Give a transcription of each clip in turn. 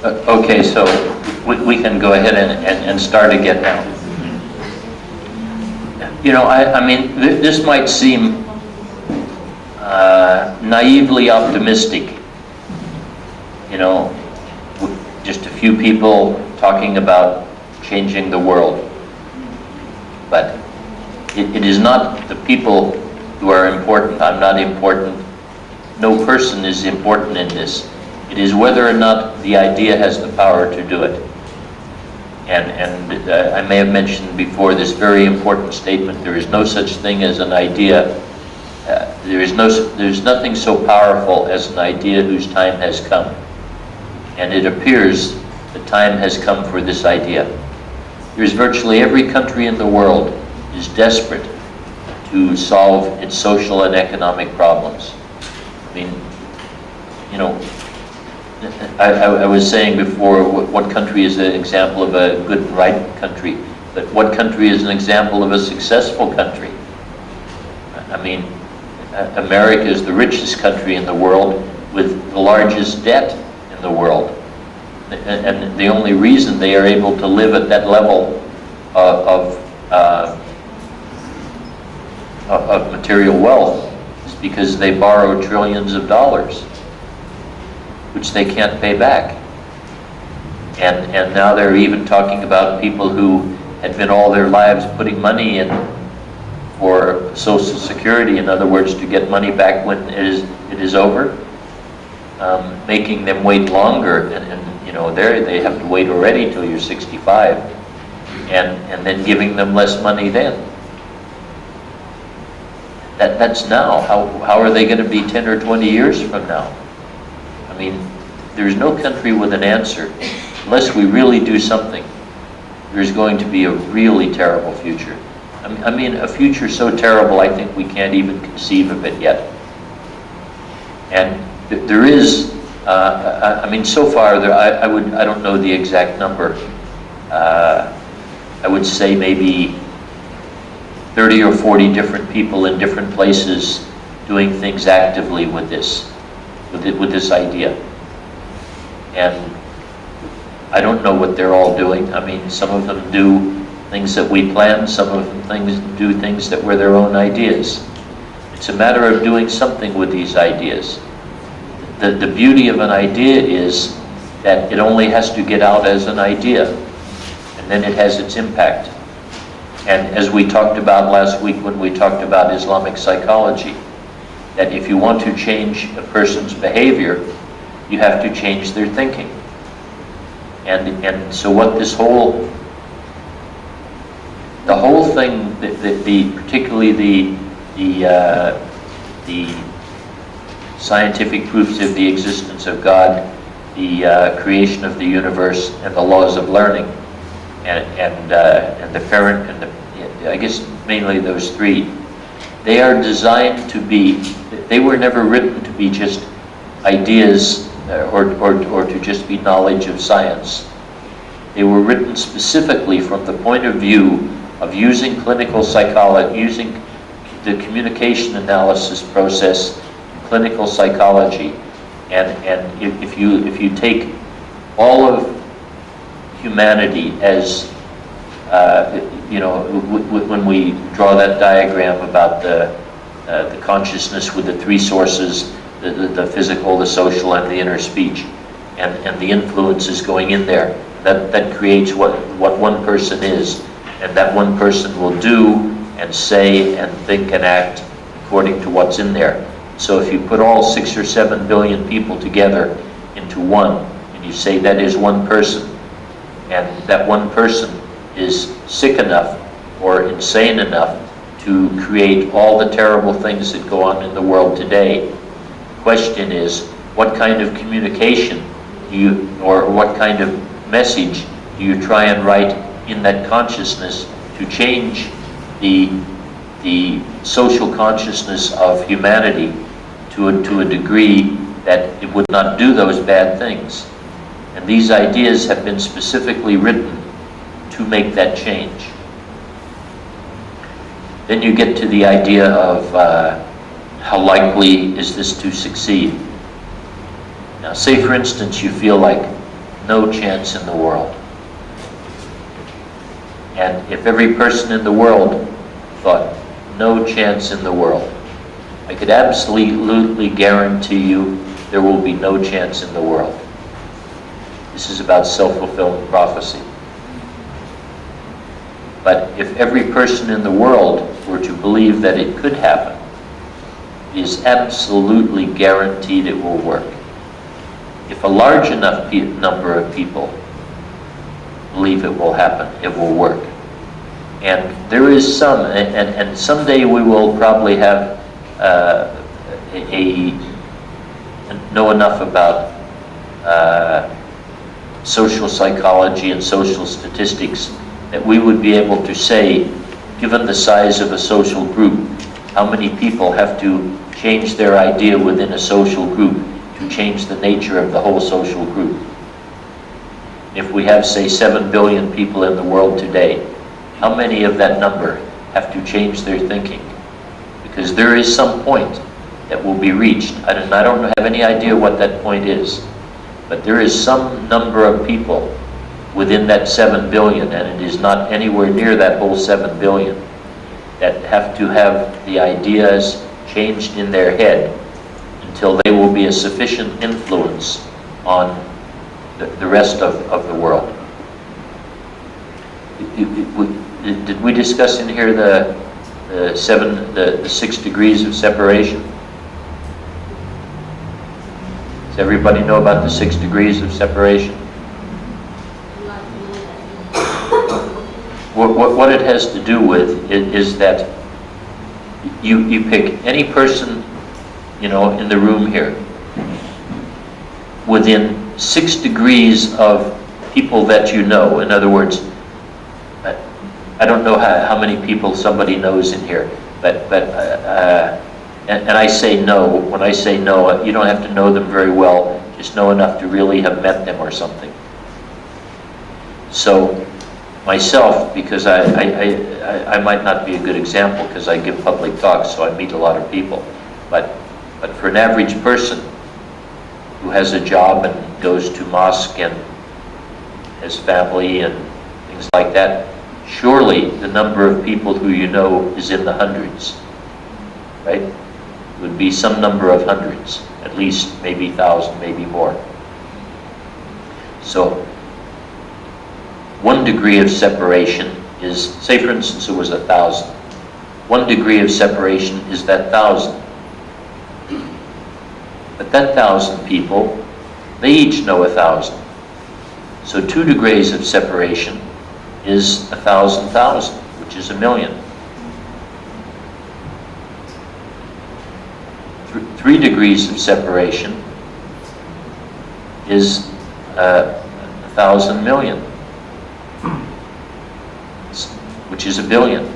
Okay, so we can go ahead and start again now. You know, I mean, this might seem naively optimistic. You know, just a few people talking about changing the world. But it is not the people who are important. I'm not important. No person is important in this. It is whether or not the idea has the power to do it. And I may have mentioned before this very important statement: there is no such thing as an idea. There's nothing so powerful as an idea whose time has come. And it appears the time has come for this idea. There's virtually every country in the world is desperate to solve its social and economic problems. I mean, you know, I was saying before, what country is an example of a good and right country? But what country is an example of a successful country? I mean, America is the richest country in the world with the largest debt in the world. And the only reason they are able to live at that level of material wealth is because they borrow trillions of dollars, which they can't pay back. And now they're even talking about people who had been all their lives putting money in for Social Security, in other words, to get money back when it is over, making them wait longer. And you know, they have to wait already till you're 65, and then giving them less money then. That's now. How are they going to be 10 or 20 years from now? I mean, there's no country with an answer. Unless we really do something, there's going to be a really terrible future. I mean, a future so terrible I think we can't even conceive of it yet. And there is, I mean, so far I don't know the exact number. I would say maybe 30 or 40 different people in different places doing things actively with this idea. And I don't know what they're all doing. I mean, some of them do things that we planned, some of them do things that were their own ideas. It's a matter of doing something with these ideas. The beauty of an idea is that it only has to get out as an idea, and then it has its impact. And as we talked about last week when we talked about Islamic psychology, that if you want to change a person's behavior, you have to change their thinking. And so what this whole thing, particularly the scientific proofs of the existence of God, the creation of the universe, and the laws of learning, and the parent, and I guess mainly those three, they are designed to be. They were never written to be just ideas or to just be knowledge of science. They were written specifically from the point of view of using clinical psychology, using the communication analysis process, clinical psychology, and if you take all of humanity as you know, when we draw that diagram about the consciousness with the three sources, the physical, the social, and the inner speech, and the influences going in there, that creates what one person is, and that one person will do and say and think and act according to what's in there. So if you put all 6 or 7 billion people together into one, and you say that is one person, and that one person is sick enough or insane enough to create all the terrible things that go on in the world today, the question is, what kind of communication do you, or what kind of message do you try and write in that consciousness to change the social consciousness of humanity to a degree that it would not do those bad things? And these ideas have been specifically written to make that change. Then you get to the idea of how likely is this to succeed. Now, say for instance you feel like no chance in the world. And if every person in the world thought, no chance in the world, I could absolutely guarantee you there will be no chance in the world. This is about self-fulfilling prophecy. But if every person in the world were to believe that it could happen, it is absolutely guaranteed it will work. If a large enough number of people believe it will happen, it will work. And there is some, and someday we will probably have know enough about social psychology and social statistics that we would be able to say, given the size of a social group, how many people have to change their idea within a social group to change the nature of the whole social group. If we have, say, 7 billion people in the world today, how many of that number have to change their thinking? Because there is some point that will be reached. I don't have any idea what that point is, but there is some number of people within that 7 billion, and it is not anywhere near that whole 7 billion, that have to have the ideas changed in their head until they will be a sufficient influence on the rest of the world. Did we discuss in here the 6 degrees of separation? Does everybody know about the 6 degrees of separation? What it has to do with is that you pick any person, in the room here, within 6 degrees of people that you know. In other words, I don't know how many people somebody knows in here, and I say no. When I say no, you don't have to know them very well, just know enough to really have met them or something. So myself, because I might not be a good example because I give public talks, so I meet a lot of people, but for an average person who has a job and goes to mosque and has family and things like that, surely the number of people who you know is in the hundreds, right? It would be some number of hundreds, at least, maybe 1,000, maybe more. So 1 degree of separation is, say for instance it was 1,000. 1 degree of separation is that 1,000. But that 1,000 people, they each know 1,000. So 2 degrees of separation is 1,000,000, which is 1,000,000. 3 degrees of separation is 1,000 million, which is 1 billion.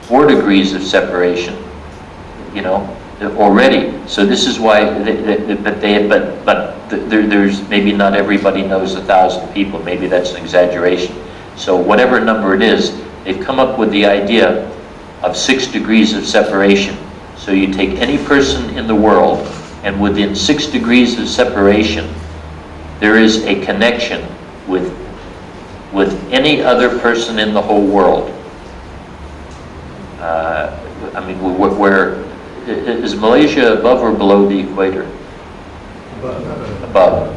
4 degrees of separation, already. So this is why, there's maybe not everybody knows 1,000 people. Maybe that's an exaggeration. So whatever number it is, they've come up with the idea of 6 degrees of separation. So you take any person in the world, and within 6 degrees of separation, there is a connection with any other person in the whole world. Where is Malaysia above or below the equator? Above.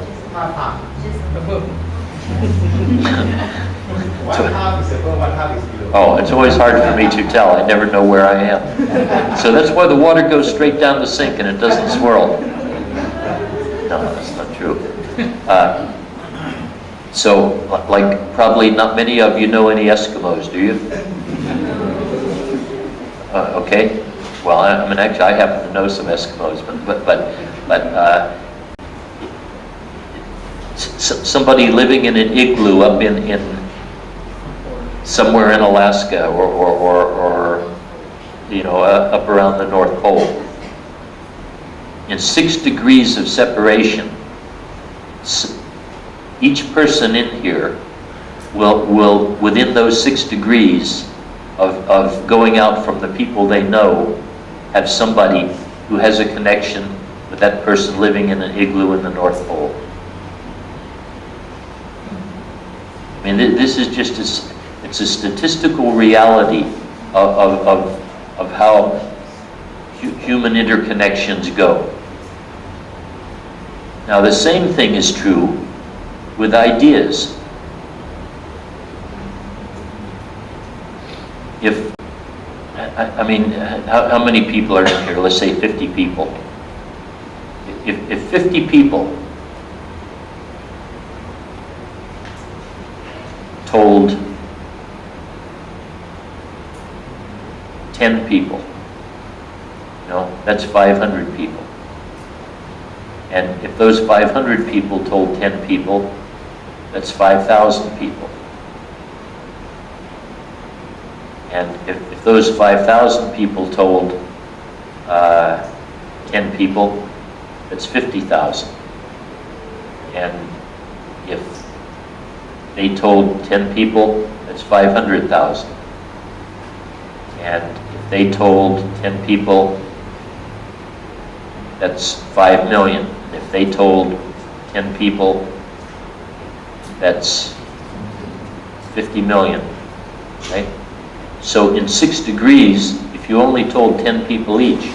One half is above, one half is below. Oh, it's always hard for me to tell. I never know where I am. So that's why the water goes straight down the sink and it doesn't swirl. No, that's not true. So, like, probably not many of you know any Eskimos, do you? Okay. Well, actually, I happen to know some Eskimos, but somebody living in an igloo up in somewhere in Alaska or up around the North Pole, in 6 degrees of separation, each person in here will within those 6 degrees of going out from the people they know, have somebody who has a connection with that person living in an igloo in the North Pole. I mean, this is just it's a statistical reality of how human interconnections go. Now, the same thing is true with ideas. If, I mean, how many people are in here? Let's say 50 people. If 50 people told 10 people, that's 500 people. And if those 500 people told 10 people, that's 5,000 people. And if those 5,000 people told 10 people, that's 50,000. And if they told 10 people, that's 500,000. And if they told 10 people, that's 5 million. And if they told 10 people, that's 50 million, right? So in 6 degrees, if you only told 10 people each,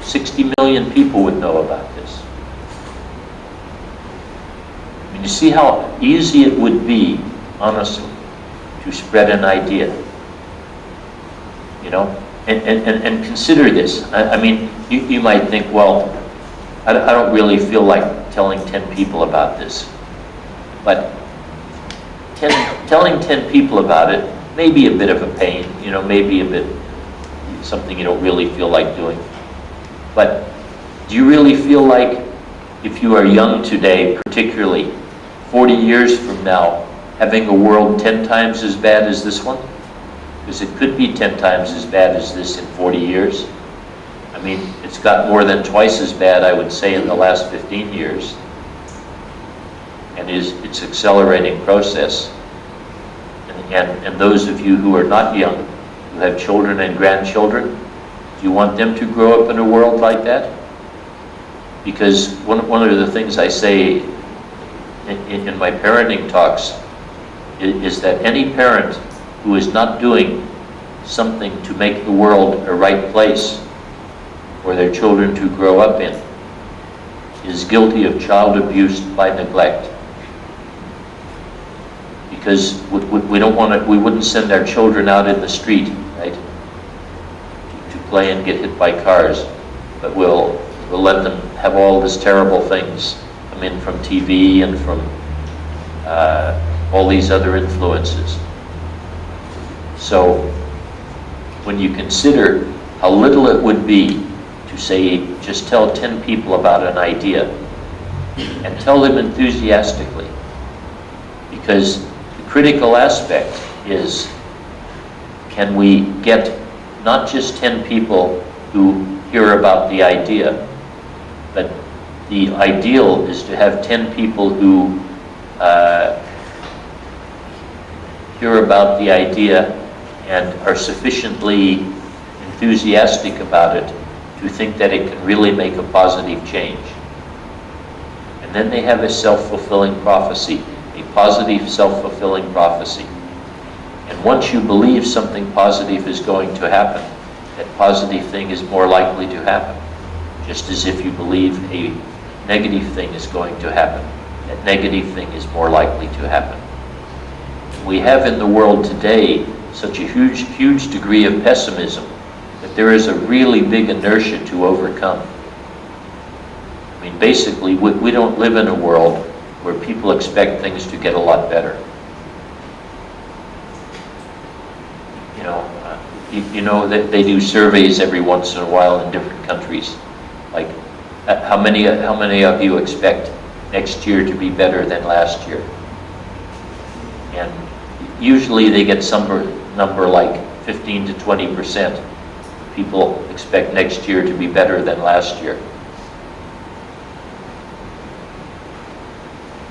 60 million people would know about this. I mean, you see how easy it would be, honestly, to spread an idea. And consider this. I mean, you might think, well, I don't really feel like telling 10 people about this. But telling 10 people about it may be a bit of a pain, maybe a bit something you don't really feel like doing. But do you really feel like, if you are young today, particularly 40 years from now, having a world 10 times as bad as this one? Because it could be 10 times as bad as this in 40 years. I mean, it's got more than twice as bad, I would say, in the last 15 years. And it's accelerating process. And those of you who are not young, who have children and grandchildren, do you want them to grow up in a world like that? Because one of the things I say in my parenting talks is that any parent who is not doing something to make the world a right place for their children to grow up in is guilty of child abuse by neglect. Because we wouldn't send our children out in the street, right, to play and get hit by cars, but we'll let them have all these terrible things come in from TV and from all these other influences. So when you consider how little it would be to say, just tell 10 people about an idea, and tell them enthusiastically, because the critical aspect is, can we get not just 10 people who hear about the idea, but the ideal is to have 10 people who hear about the idea and are sufficiently enthusiastic about it to think that it can really make a positive change. And then they have a self-fulfilling prophecy, a positive self-fulfilling prophecy. And once you believe something positive is going to happen, that positive thing is more likely to happen. Just as if you believe a negative thing is going to happen, that negative thing is more likely to happen. We have in the world today such a huge degree of pessimism that there is a really big inertia to overcome. I mean, basically, we don't live in a world where people expect things to get a lot better. That they do surveys every once in a while in different countries. Like, how many of you expect next year to be better than last year? And usually they get some number like 15 to 20%. People expect next year to be better than last year,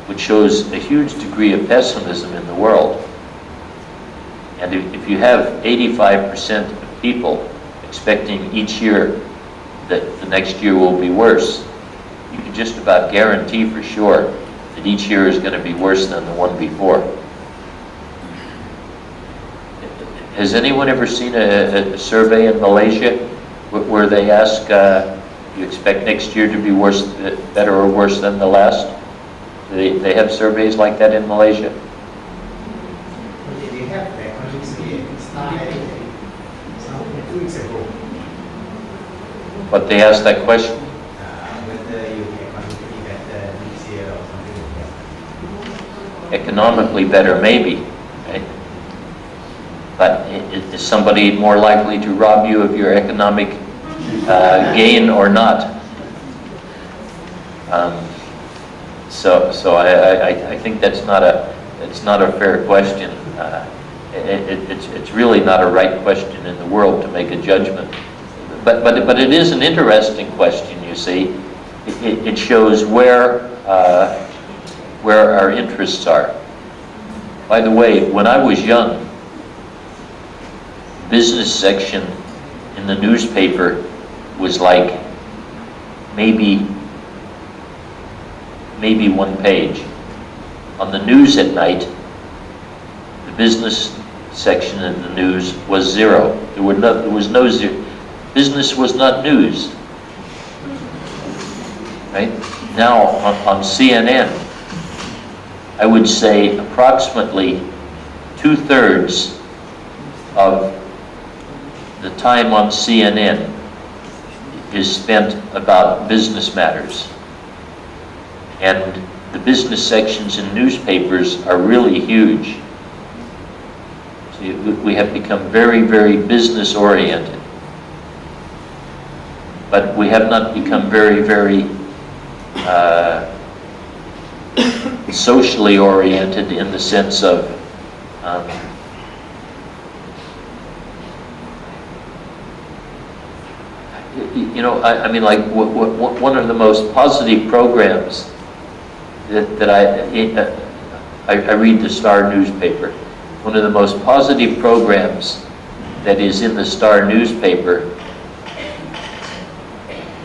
which shows a huge degree of pessimism in the world. And if you have 85% of people expecting each year that the next year will be worse, you can just about guarantee for sure that each year is going to be worse than the one before. Has anyone ever seen a survey in Malaysia where they ask, you expect next year to be worse, better or worse than the last? They have surveys like that in Malaysia? They have the economic survey started some 2 weeks ago. But they ask that question. Whether you can economically better this year or something like that. Economically better, maybe. Right? But is somebody more likely to rob you of your economic gain or not? So I think that's not a fair question. It's really not a right question in the world to make a judgment. But it is an interesting question. You see, it shows where our interests are. By the way, when I was young, business section in the newspaper was like maybe 1 page. On the news at night, the business section in the news was 0. There was no zero. Business was not news. Right? Now on CNN, I would say approximately 2/3 of the time on CNN is spent about business matters. And the business sections in newspapers are really huge. So we have become very, very business oriented. But we have not become very, very socially oriented in the sense of I mean, like one of the most positive programs that I read the Star newspaper. One of the most positive programs that is in the Star newspaper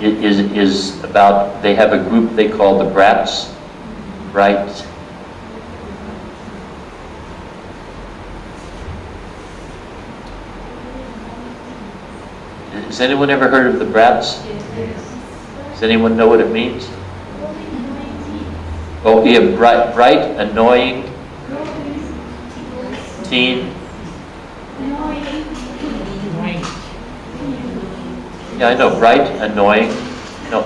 is about, they have a group they call the Brats, right? Has anyone ever heard of the Brats? Does anyone know what it means? Oh, yeah, bright, annoying, teen. Yeah, I know, bright, annoying. No.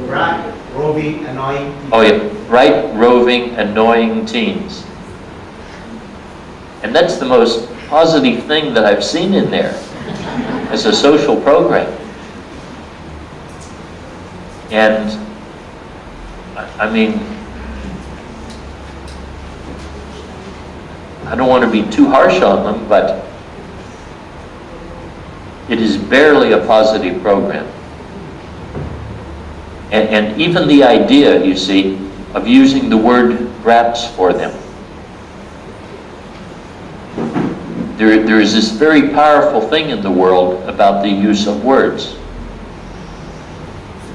Bright, roving, annoying. Oh yeah, bright, roving, annoying teens. And that's the most positive thing that I've seen in there as a social program. And I mean, I don't want to be too harsh on them, but it is barely a positive program. And even the idea, you see, of using the word brats for them. There is this very powerful thing in the world about the use of words.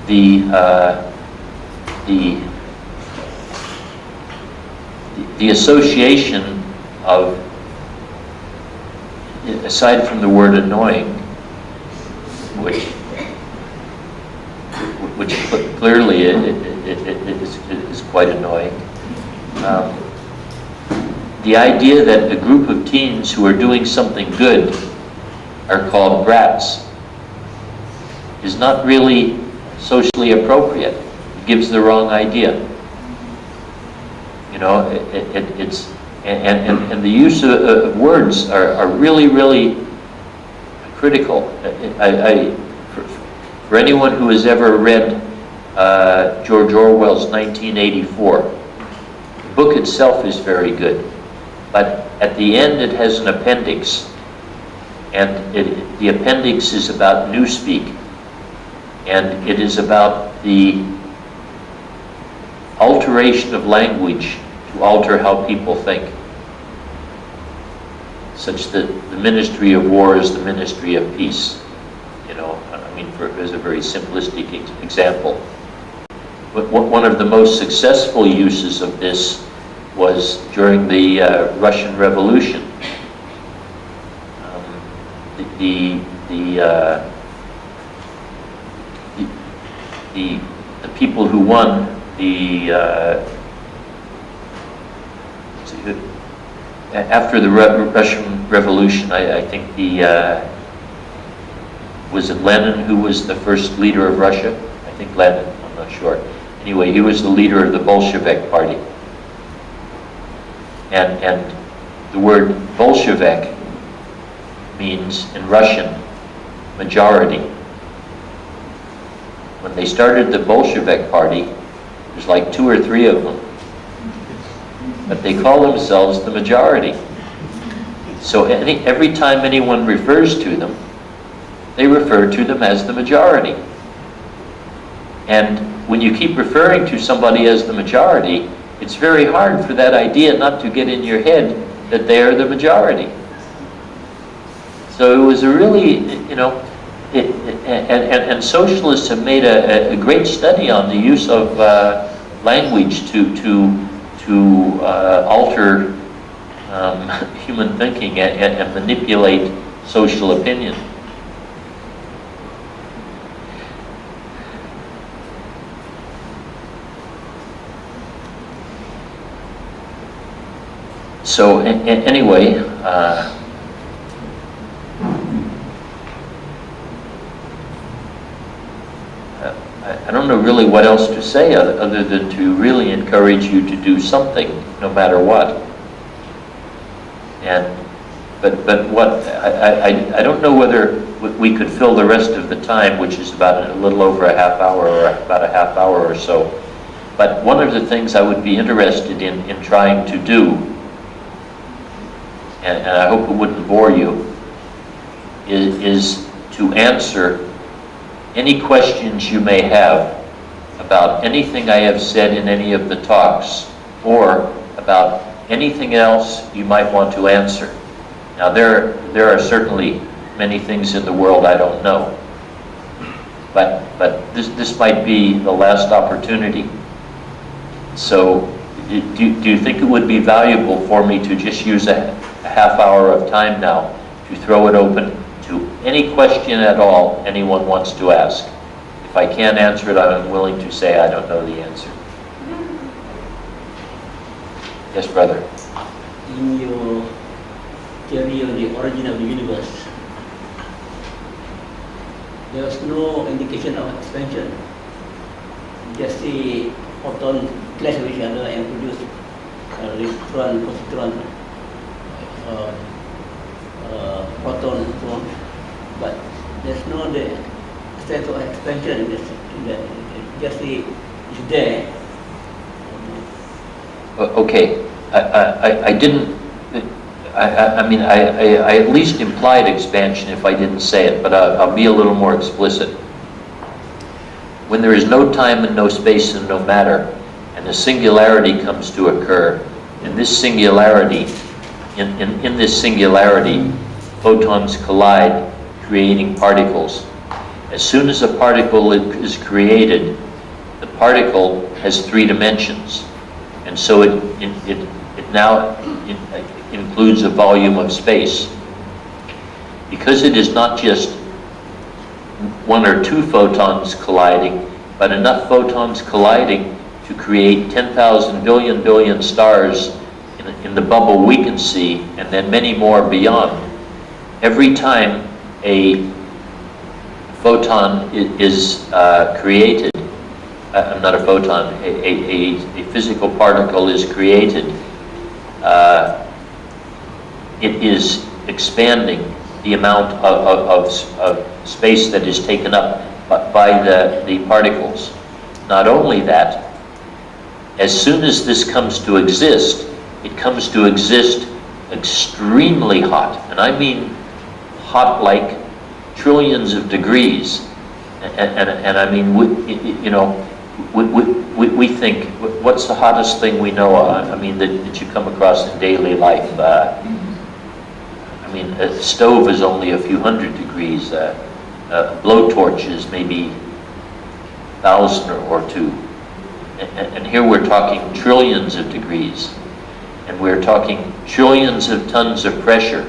The association of, aside from the word annoying, which clearly is quite annoying. The idea that a group of teens who are doing something good are called brats is not really socially appropriate. It gives the wrong idea. You know, it's and the use of words are really, really critical. For anyone who has ever read George Orwell's 1984, the book itself is very good, but at the end it has an appendix, and the appendix is about newspeak, and it is about the alteration of language to alter how people think, such that the Ministry of War is the Ministry of Peace. You know, I mean, as a very simplistic example. one of the most successful uses of this was during the Russian Revolution. The people who won after the Russian Revolution, I think was it Lenin who was the first leader of Russia? I think Lenin, I'm not sure. Anyway, he was the leader of the Bolshevik party. And the word Bolshevik means, in Russian, majority. When they started the Bolshevik party, there's like 2 or 3 of them. But they call themselves the majority. So every time anyone refers to them, they refer to them as the majority. And when you keep referring to somebody as the majority, it's very hard for that idea not to get in your head that they are the majority. So it was a really, and socialists have made a great study on the use of language to alter human thinking and manipulate social opinion. So anyway, I don't know really what else to say other than to really encourage you to do something, no matter what. But what I don't know whether we could fill the rest of the time, which is about a little over a half hour or about a half hour or so. But one of the things I would be interested in trying to do, and I hope it wouldn't bore you, is to answer any questions you may have about anything I have said in any of the talks, or about anything else you might want to answer. Now there are certainly many things in the world I don't know, but this might be the last opportunity. So do you think it would be valuable for me to just use a half hour of time now to throw it open to any question at all anyone wants to ask? If I can't answer it, I'm willing to say I don't know the answer. Yes, brother. In your theory of the origin of the universe, there was no indication of expansion. Just the photon clash with each other and produce electron, positron, proton, so on. But there's no the sense of expansion. Just the it's there. Okay, I didn't. I mean, I at least implied expansion if I didn't say it, but I'll be a little more explicit. When there is no time and no space and no matter, and a singularity comes to occur, and this singularity, in this singularity, photons collide, creating particles. As soon as a particle is created, the particle has 3 dimensions, and so it now includes a volume of space. Because it is not just 1 or 2 photons colliding, but enough photons colliding to create 10,000 billion stars in the bubble we can see, and then many more beyond. Every time a photon is created, not a photon, a physical particle is created, it is expanding the amount of space that is taken up by the particles. Not only that, as soon as this comes to exist, it comes to exist extremely hot, and I mean hot like trillions of degrees. And I mean, we think, what's the hottest thing we know of? I mean, that you come across in daily life. I mean, a stove is only a few hundred degrees. Blowtorch is maybe 1,000 or 2. and here we're talking trillions of degrees, and we're talking trillions of tons of pressure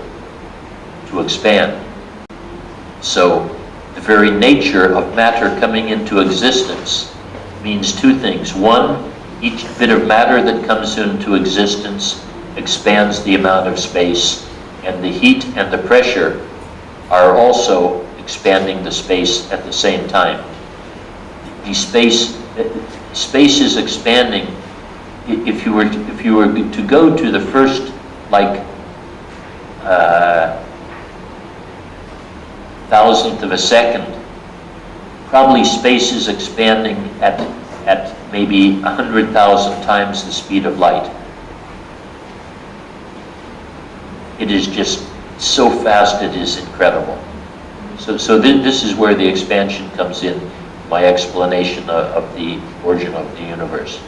to expand. So the very nature of matter coming into existence means two things. One, each bit of matter that comes into existence expands the amount of space, and the heat and the pressure are also expanding the space at the same time. The space is expanding. If you were to go to the first, like, thousandth of a second, probably space is expanding at maybe 100,000 times the speed of light. It is just so fast, it is incredible. So then this is where the expansion comes in, my explanation of the origin of the universe.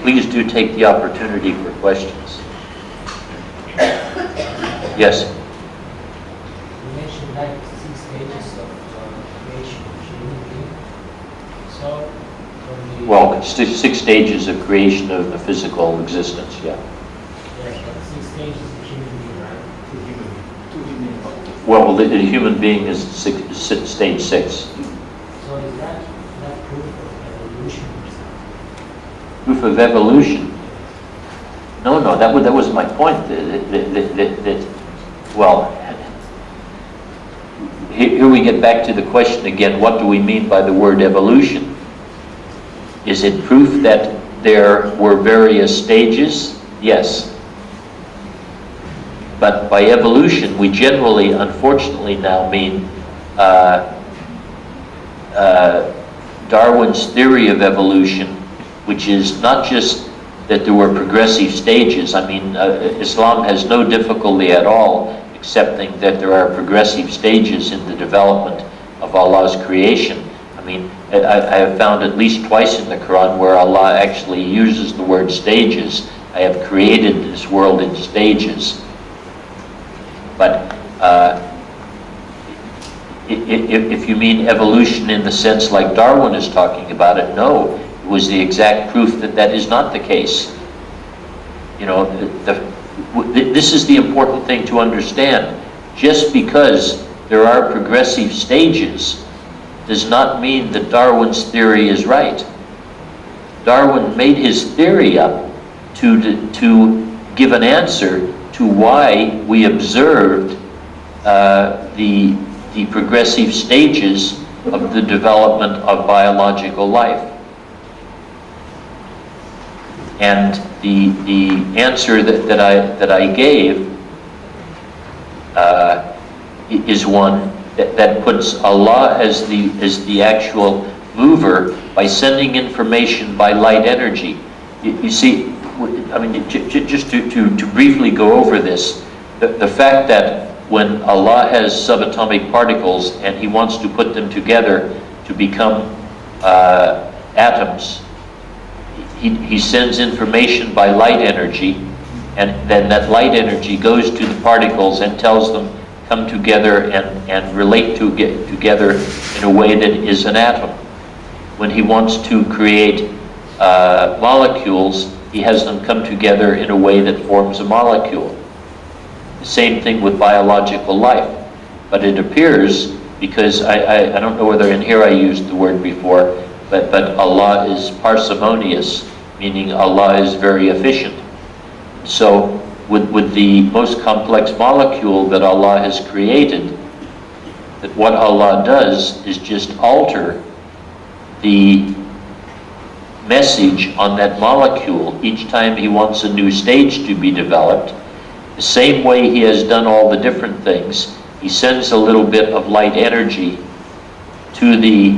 Please do take the opportunity for questions. Yes? You mentioned like 6 stages of creation of human being. So, from the... Well, 6 stages of creation of the physical existence, yeah. Yes, but 6 stages of human being, right? To human. Well, the human being is stage 6. So is that proof of evolution or something? Proof of evolution? No, that was my point. That well, here we get back to the question again, what do we mean by the word evolution? Is it proof that there were various stages? Yes. But by evolution, we generally, unfortunately now mean Darwin's theory of evolution, which is not just that there were progressive stages. I mean, Islam has no difficulty at all accepting that there are progressive stages in the development of Allah's creation. I mean, I have found at least twice in the Quran where Allah actually uses the word stages. I have created this world in stages. But if you mean evolution in the sense like Darwin is talking about it, no. It was the exact proof that that is not the case. You know, this is the important thing to understand. Just because there are progressive stages does not mean that Darwin's theory is right. Darwin made his theory up to give an answer to why we observed the progressive stages of the development of biological life. And the answer that I gave is one that puts Allah as the actual mover by sending information by light energy. You see, I mean, just to briefly go over this, the fact that when Allah has subatomic particles and He wants to put them together to become atoms, He sends information by light energy, and then that light energy goes to the particles and tells them come together and relate to get together in a way that is an atom. When He wants to create molecules, He has them come together in a way that forms a molecule. The same thing with biological life. But it appears, because I don't know whether in here I used the word before, but Allah is parsimonious, meaning Allah is very efficient. So with the most complex molecule that Allah has created, that what Allah does is just alter the message on that molecule each time He wants a new stage to be developed. The same way He has done all the different things, He sends a little bit of light energy to the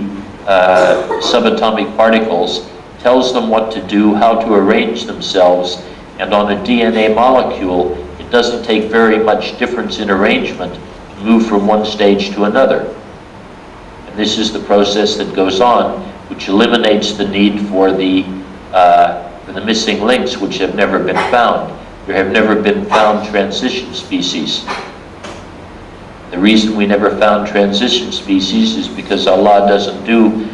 subatomic particles, tells them what to do, how to arrange themselves, and on a DNA molecule, it doesn't take very much difference in arrangement to move from one stage to another. And this is the process that goes on, which eliminates the need for the missing links, which have never been found. There have never been found transition species. The reason we never found transition species is because Allah doesn't do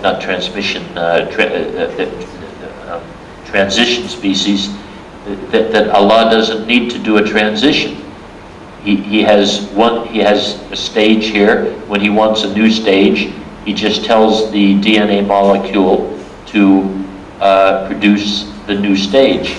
not transmission, transition species, that Allah doesn't need to do a transition. He has a stage here. When He wants a new stage, He just tells the DNA molecule to produce the new stage.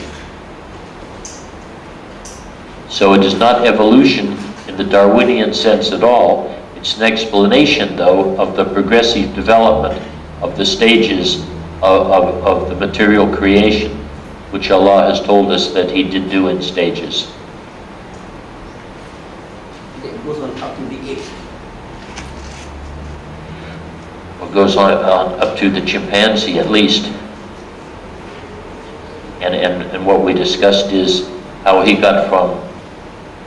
So it is not evolution in the Darwinian sense at all. It's an explanation, though, of the progressive development of the stages of the material creation, which Allah has told us that He did do in stages. It goes on up to the ape. It goes on up to the chimpanzee at least. And what we discussed is how he got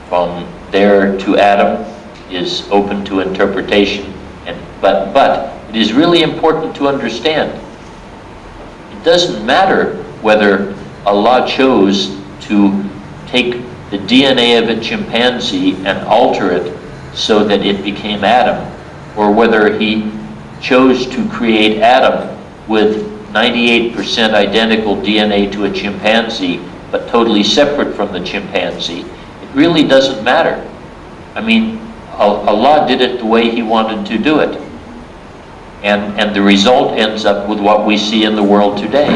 from there to Adam is open to interpretation. But it is really important to understand. It doesn't matter whether Allah chose to take the DNA of a chimpanzee and alter it so that it became Adam, or whether He chose to create Adam with 98% identical DNA to a chimpanzee, but totally separate from the chimpanzee. It really doesn't matter. I mean, Allah did it the way He wanted to do it. And the result ends up with what we see in the world today.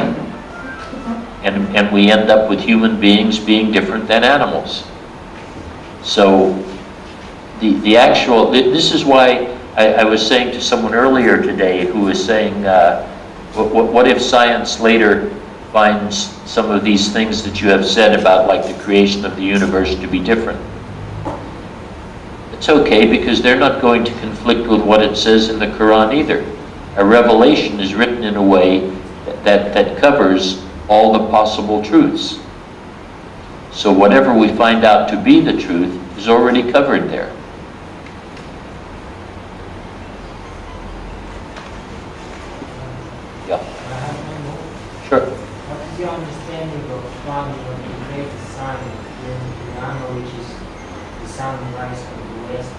And we end up with human beings being different than animals. So this is why I was saying to someone earlier today who was saying, what if science later finds some of these things that you have said about, like the creation of the universe, to be different? It's okay, because they're not going to conflict with what it says in the Quran either. A revelation is written in a way that covers all the possible truths. So whatever we find out to be the truth is already covered there. Yeah. Sure. What is your understanding of one of the greatest sign in Quran, which is the sunrise from the west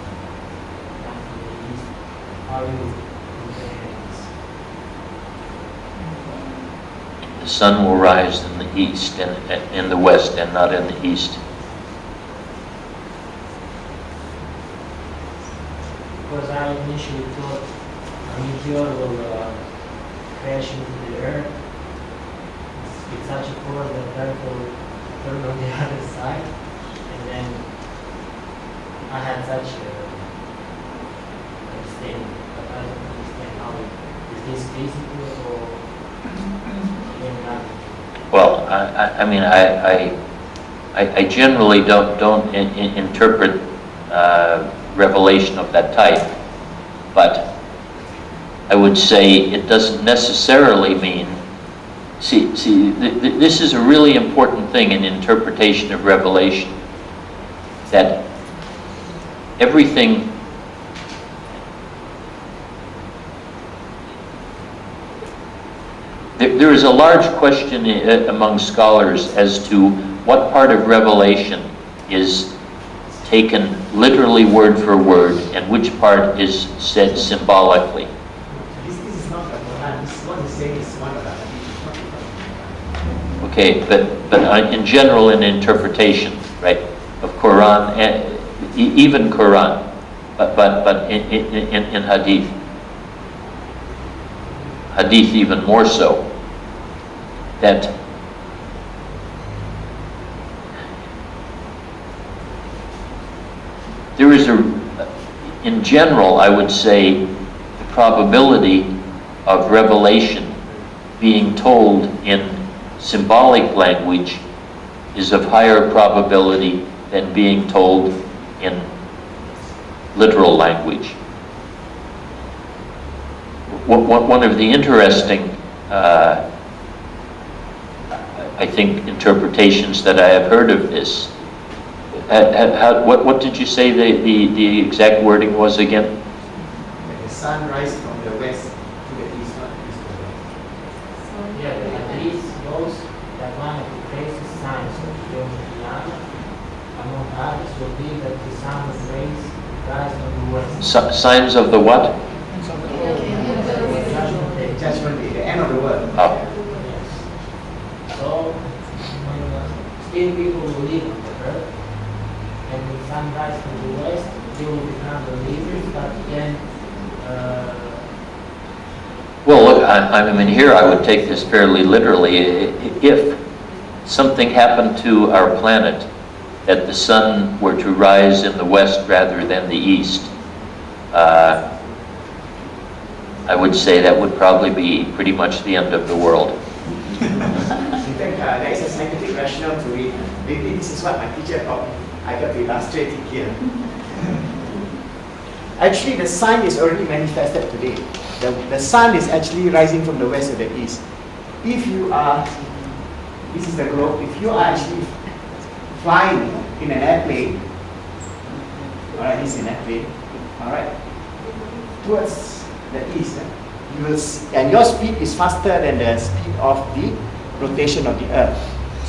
and from the east? How do you compare this? The sun will rise in the east and in the west, and not in the east. Because I initially thought a meteor will crash into the earth with such a force that Earth will turn on the other side, and then I had such a understanding, but I don't understand how is this feasible or even not. Well, I mean, I generally don't interpret revelation of that type, but I would say it doesn't necessarily mean. See, this is a really important thing in interpretation of revelation, that everything. There is a large question among scholars as to what part of Revelation is taken literally word for word and which part is said symbolically. This is not the Quran. This is what he's saying is one of the hadith. Okay, but in general, in interpretation, right, of Quran, even Quran, but in hadith even more so, that there is in general, I would say, the probability of revelation being told in symbolic language is of higher probability than being told in literal language. One of the interesting, I think, interpretations that I have heard of this. What did you say the exact wording was again? The sun rises from the west to the east, not east to the west. Yeah, at least those that one of the greatest signs of Yom Qiyamah among others, will be that the sun will rise on the west. Signs of the what? Judgment day. Judgment Day, the end of the world. Oh. Yes. So, when still people will live on the earth, and the sun rises from the west, they will become believers, but then, Well, look, I mean, here I would take this fairly literally. If something happened to our planet, that the sun were to rise in the west rather than the east, I would say that would probably be pretty much the end of the world. In fact, there is a scientific rationale to it. Maybe this is what my teacher taught me. I got to illustrate it here. Actually, the sun is already manifested today. The sun is actually rising from the west to the east. If you are, this is the globe, if you are actually flying in an airplane, alright, this is an airplane, alright, towards the east, you will see, and your speed is faster than the speed of the rotation of the earth.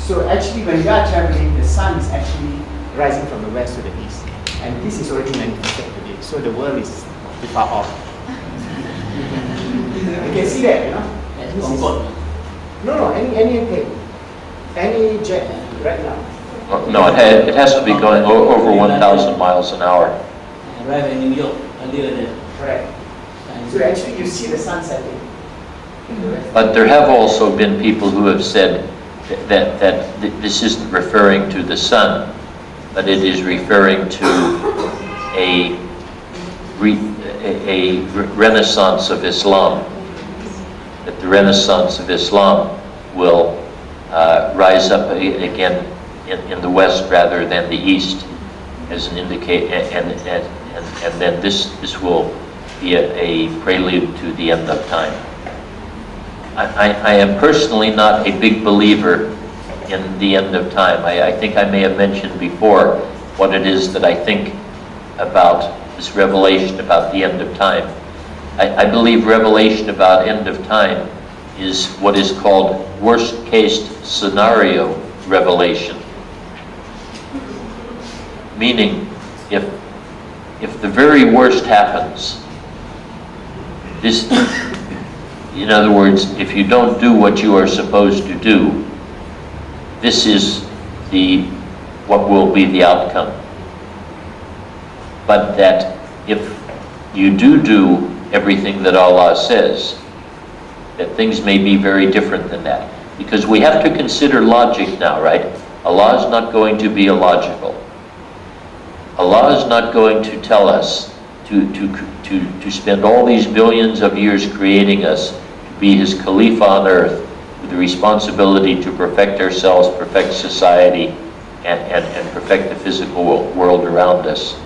So actually when you are traveling, the sun is actually rising from the west to the east. And this is already manifested today. So the world is too far off. You can see that, you know? Yes, This is- Concorde. No, any plane, any jet right now. No, it has to be going over 1,000 miles an hour. I arrived in New York earlier. Correct. So actually you see the sun setting. in the west. But there have also been people who have said that this isn't referring to the sun, but it is referring to a renaissance of Islam. That the renaissance of Islam will rise up again in the west rather than the east, as an indicate, and then this will be a prelude to the end of time. I am personally not a big believer in the end of time. I think I may have mentioned before what it is that I think about this revelation about the end of time. I believe revelation about end of time is what is called worst case scenario revelation. Meaning, if the very worst happens, this, in other words, if you don't do what you are supposed to do, this is what will be the outcome. But that if you do everything that Allah says, that things may be very different than that. Because we have to consider logic now, right? Allah is not going to be illogical. Allah is not going to tell us to spend all these billions of years creating us to be His Khalifa on earth with the responsibility to perfect ourselves, perfect society, and perfect the physical world around us,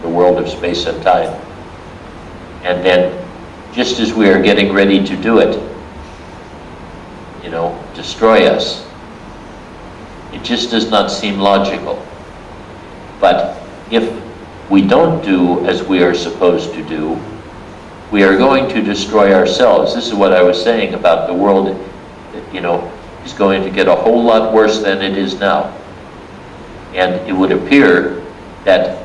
the world of space and time. And then, just as we are getting ready to do it, destroy us. It just does not seem logical. But if we don't do as we are supposed to do, we are going to destroy ourselves. This is what I was saying about the world, is going to get a whole lot worse than it is now. And it would appear that,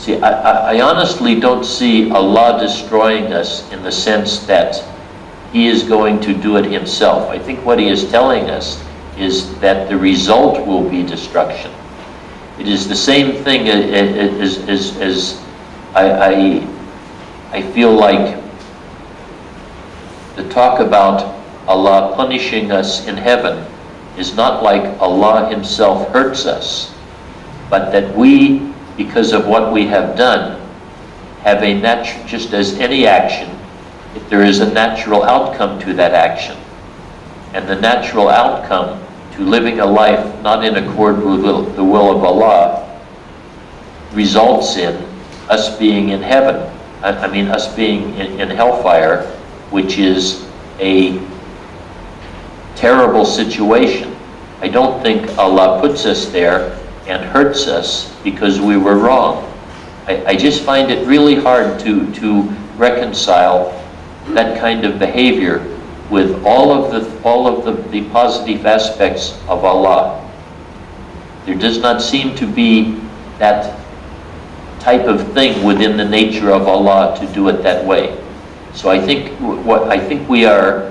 I honestly don't see Allah destroying us in the sense that He is going to do it Himself. I think what He is telling us is that the result will be destruction. It is the same thing as I feel like the talk about Allah punishing us in heaven is not like Allah Himself hurts us, but that we, because of what we have done, have a natural, just as any action, if there is a natural outcome to that action. And the natural outcome to living a life not in accord with the will of Allah results in us being in heaven. Us being in hellfire, which is a terrible situation. I don't think Allah puts us there and hurts us because we were wrong. I just find it really hard to reconcile that kind of behavior with all of the positive aspects of Allah. There does not seem to be that type of thing within the nature of Allah to do it that way. So I think we are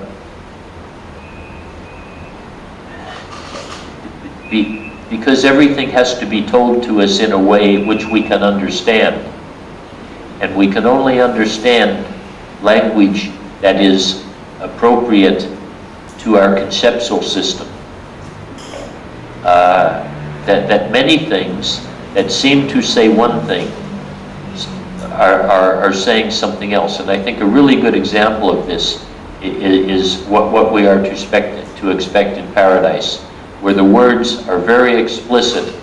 because everything has to be told to us in a way which we can understand. And we can only understand language that is appropriate to our conceptual system. That many things that seem to say one thing are saying something else. And I think a really good example of this is what we are to expect in paradise, where the words are very explicit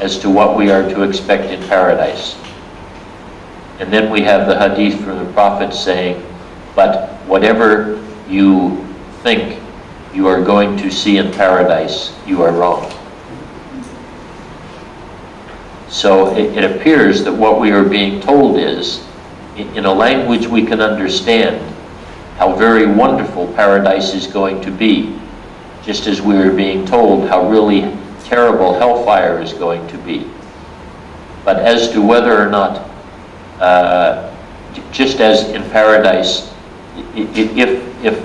as to what we are to expect in paradise. And then we have the hadith from the Prophet saying, but whatever you think you are going to see in paradise, you are wrong. So it appears that what we are being told is, in a language we can understand, how very wonderful paradise is going to be, just as we are being told how really terrible hellfire is going to be. But as to whether or not, just as in paradise, if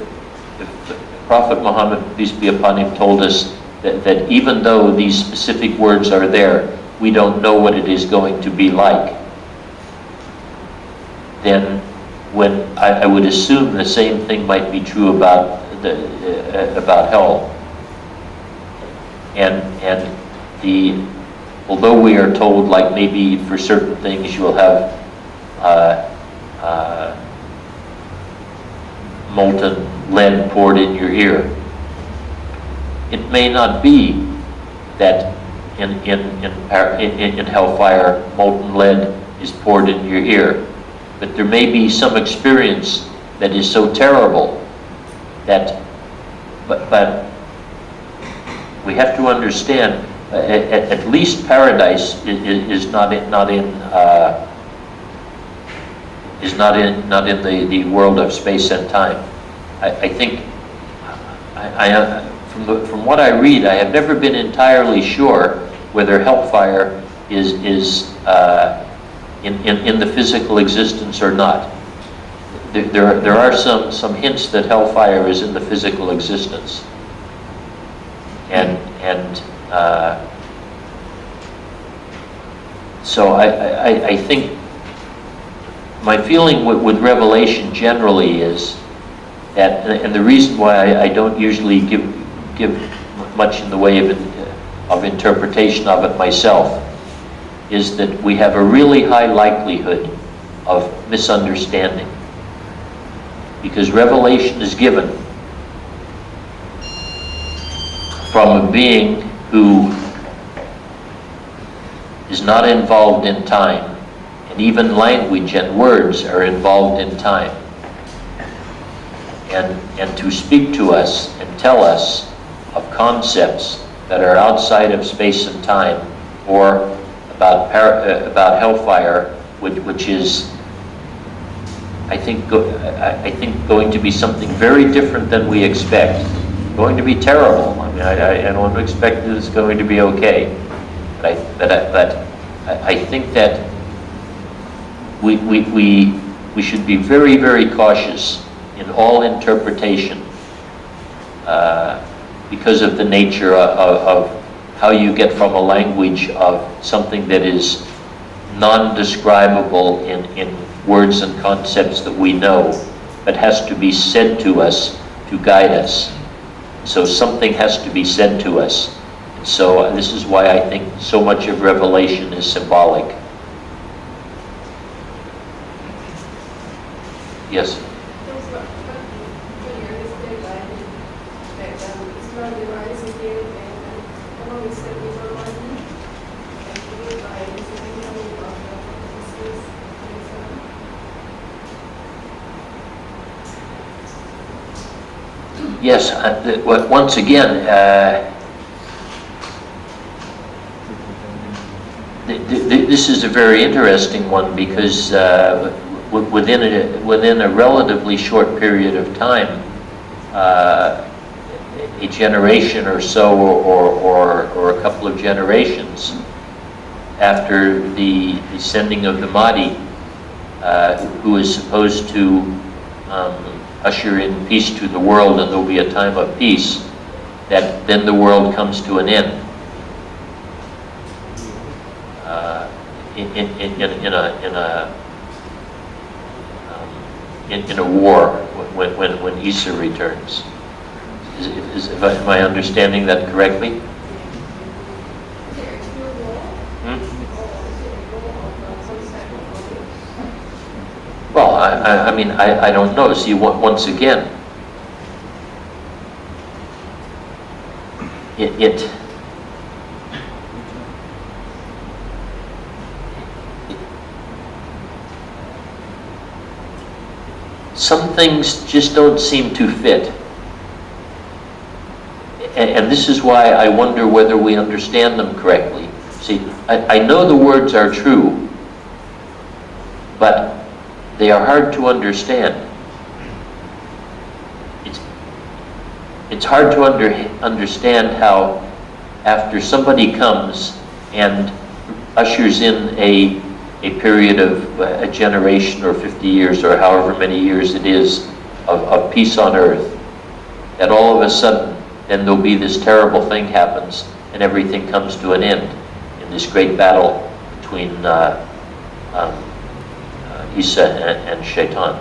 Prophet Muhammad, peace be upon him, told us that even though these specific words are there, we don't know what it is going to be like, then when I would assume the same thing might be true about hell. And although we are told, like maybe for certain things you'll have molten lead poured in your ear, it may not be that in hellfire molten lead is poured in your ear, but there may be some experience that is so terrible that, but we have to understand, at least paradise is not in the world of space and time. I think from what I read, I have never been entirely sure whether hellfire is in the physical existence or not. There are some hints that hellfire is in the physical existence, and so I think my feeling with Revelation generally is that, and the reason why I don't usually give much in the way of interpretation of it myself, is that we have a really high likelihood of misunderstanding, because revelation is given from a being who is not involved in time, and even language and words are involved in time, and to speak to us and tell us of concepts that are outside of space and time, or about hellfire, which is, I think going to be something very different than we expect. Going to be terrible. I mean, I don't expect that it's going to be okay, but I think that we should be very, very cautious in all interpretation, because of the nature of how you get from a language of something that is non-describable in words and concepts that we know, but has to be said to us to guide us. So something has to be said to us. And so this is why I think so much of Revelation is symbolic. Yes? Yes, once again, this is a very interesting one, because within a relatively short period of time, a generation or so, or a couple of generations after the sending of the Mahdi, who is supposed to usher in peace to the world, and there will be a time of peace, that then the world comes to an end. In a war when Isa returns. Am I understanding that correctly? Well, I mean, I don't know. See, once again, some things just don't seem to fit. And this is why I wonder whether we understand them correctly. See, I know the words are true, but they are hard to understand. It's hard to understand how, after somebody comes and ushers in a period of a generation or 50 years or however many years it is of peace on earth, that all of a sudden then there'll be this terrible thing happens and everything comes to an end in this great battle between Isa and Shaitan.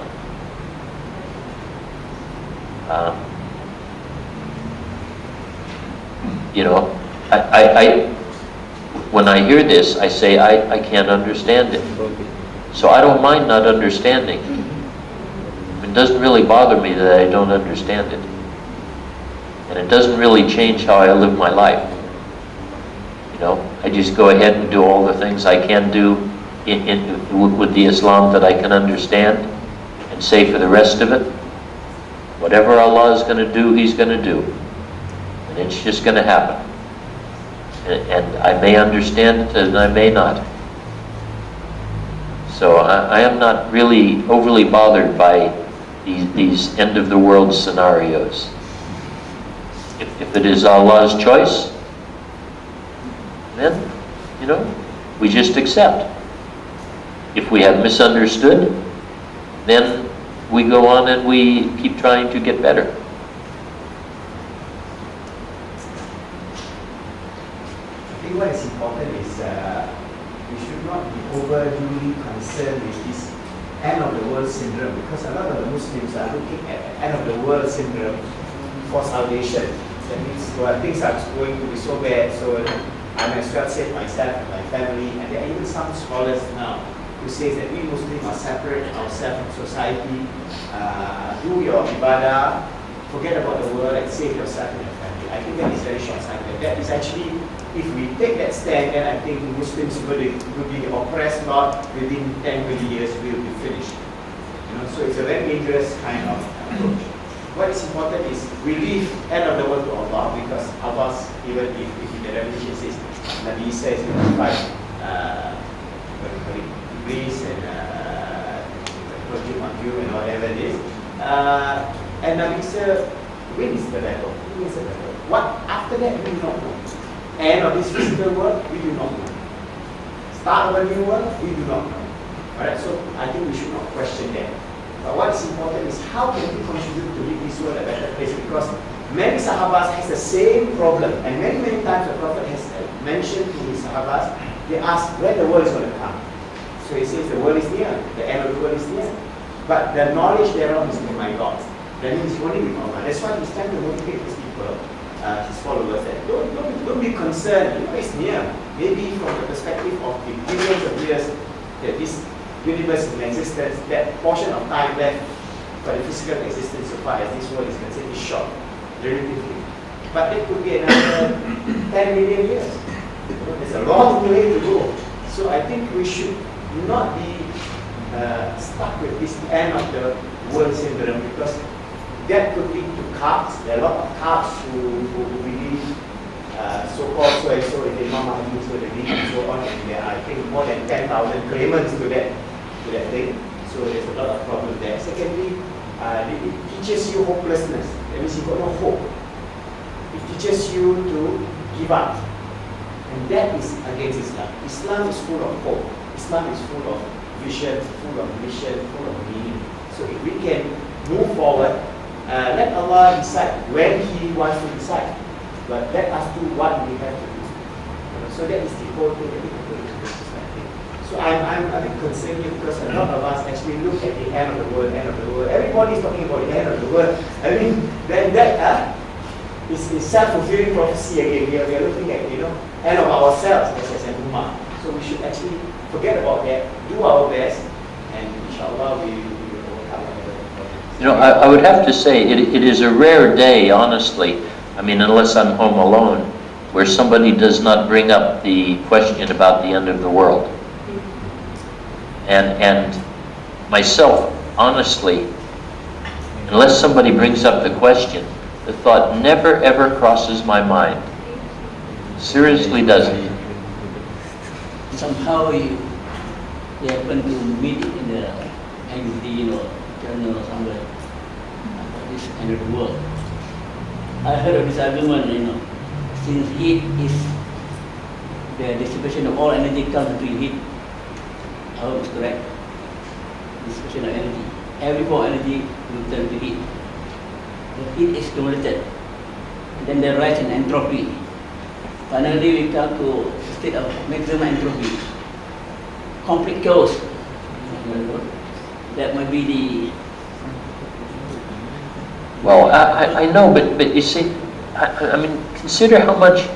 You know, when I hear this, I say I can't understand it. So I don't mind not understanding. It doesn't really bother me that I don't understand it. And it doesn't really change how I live my life. You know, I just go ahead and do all the things I can do with the Islam that I can understand, and say for the rest of it, whatever Allah is going to do, He's going to do. And it's just going to happen. And I may understand it and I may not. So I am not really overly bothered by these end of the world scenarios. If it is Allah's choice, then, you know, we just accept. If we have misunderstood, then we go on and we keep trying to get better. I think what is important is we should not be overly concerned with this end of the world syndrome, because a lot of the Muslims are looking at end of the world syndrome for salvation. That means, well, things are going to be so bad, so I might as well save myself and my family. And there are even some scholars now who say that we Muslims are separate ourselves from society, do your ibadah, forget about the world and save yourself and your family. I think that is very short-sighted. That is actually, if we take that stand, then I think Muslims will be oppressed lot within 10, 20 years, we will be finished. You know, so it's a very dangerous kind of approach. What is important is we leave end of the world to Allah, because Allah's, even if the revelation says Nabi says we will fight Greece and and whatever it is. And Nabi said, wins the battle. He wins the battle. What after that we do not know. End of this physical world, we do not know. Start of a new world, we do not know. Alright, so I think we should not question that. But what is important is how can we contribute to make this world a better place? Because many Sahabas has the same problem, and many times the Prophet has mentioned to his Sahabas, they ask when the world is going to come. So he says the world is near, the end of the world is near. But the knowledge thereof is with my God. That means only with Allah. That's why he's trying to motivate his people, his followers, that don't be concerned, you know, it's near. Maybe from the perspective of the billions of years that this universe is in existence, that portion of time left for the physical existence so far as this world is concerned is short, relatively. But it could be another 10 million years. There's a long way to go. So I think we should not be stuck with this end of the world syndrome, because that could lead to cults. There are a lot of cults who believe so-called so and so in the Imam Mahdi, so the and so on, and there are, I think, more than 10,000 claimants to that thing. So there's a lot of problems there. Secondly, it teaches you hopelessness. That means you got no hope. It teaches you to give up. And that is against Islam. Islam is full of hope. Islam is full of vision, full of mission, full of meaning. So if we can move forward, let Allah decide when He wants to decide. But let us do what we have to do. So that is the whole thing that we can put into perspective. So I'm a bit concerned here because a lot of us actually look at the end of the world, end of the world. Everybody is talking about the end of the world. I mean, then that is self-fulfilling prophecy again. We are looking at, end of ourselves as an ummah. So we should actually forget about that, do our best, and inshallah we will overcome whatever. I would have to say it is a rare day, honestly. I mean, unless I'm home alone, where somebody does not bring up the question about the end of the world. And myself, honestly, unless somebody brings up the question, the thought never ever crosses my mind. Seriously doesn't. Somehow we happen to meet in the angry, journal or somewhere. This end of the world. I heard of this argument, since heat is the dissipation of all energy comes between heat. I hope it's correct. Dissipation of energy. Every form of energy will turn to heat. The heat is accumulated. Then there rise in entropy. Finally, we come to a state of maximum entropy. Complete chaos. That might be the. Well, I know, but you see, I mean, consider how much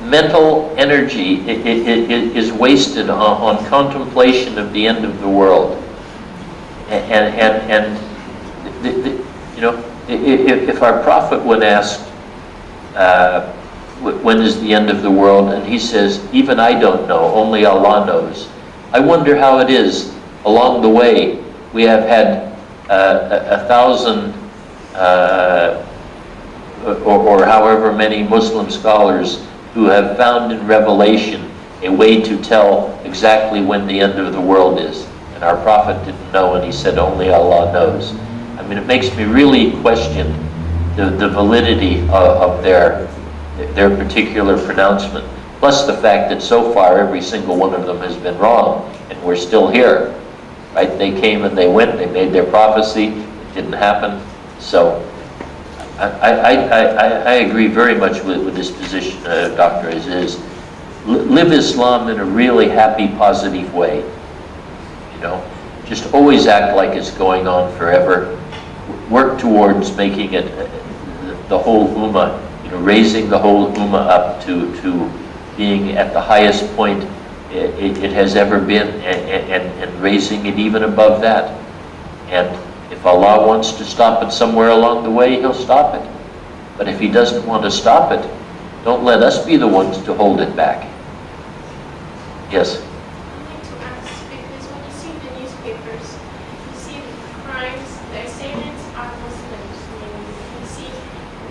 mental energy is wasted on contemplation of the end of the world. And if our prophet when asked, when is the end of the world, and he says, even I don't know, only Allah knows. I wonder how it is along the way. We have had 1,000 or however many Muslim scholars who have found in Revelation a way to tell exactly when the end of the world is. And our prophet didn't know, and he said only Allah knows. I mean, it makes me really question the validity of their particular pronouncement. Plus the fact that so far every single one of them has been wrong, and we're still here. Right? They came and they went, they made their prophecy, it didn't happen. So I agree very much with this position, Dr. Aziz. Live Islam in a really happy, positive way. Just always act like it's going on forever. Work towards making it the whole ummah, raising the whole ummah up to being at the highest point it has ever been, and raising it even above that. And if Allah wants to stop it somewhere along the way, He'll stop it. But if He doesn't want to stop it, don't let us be the ones to hold it back. Yes? I'd like to ask, because when you see the newspapers, you see crimes, the assailants are Muslims. You see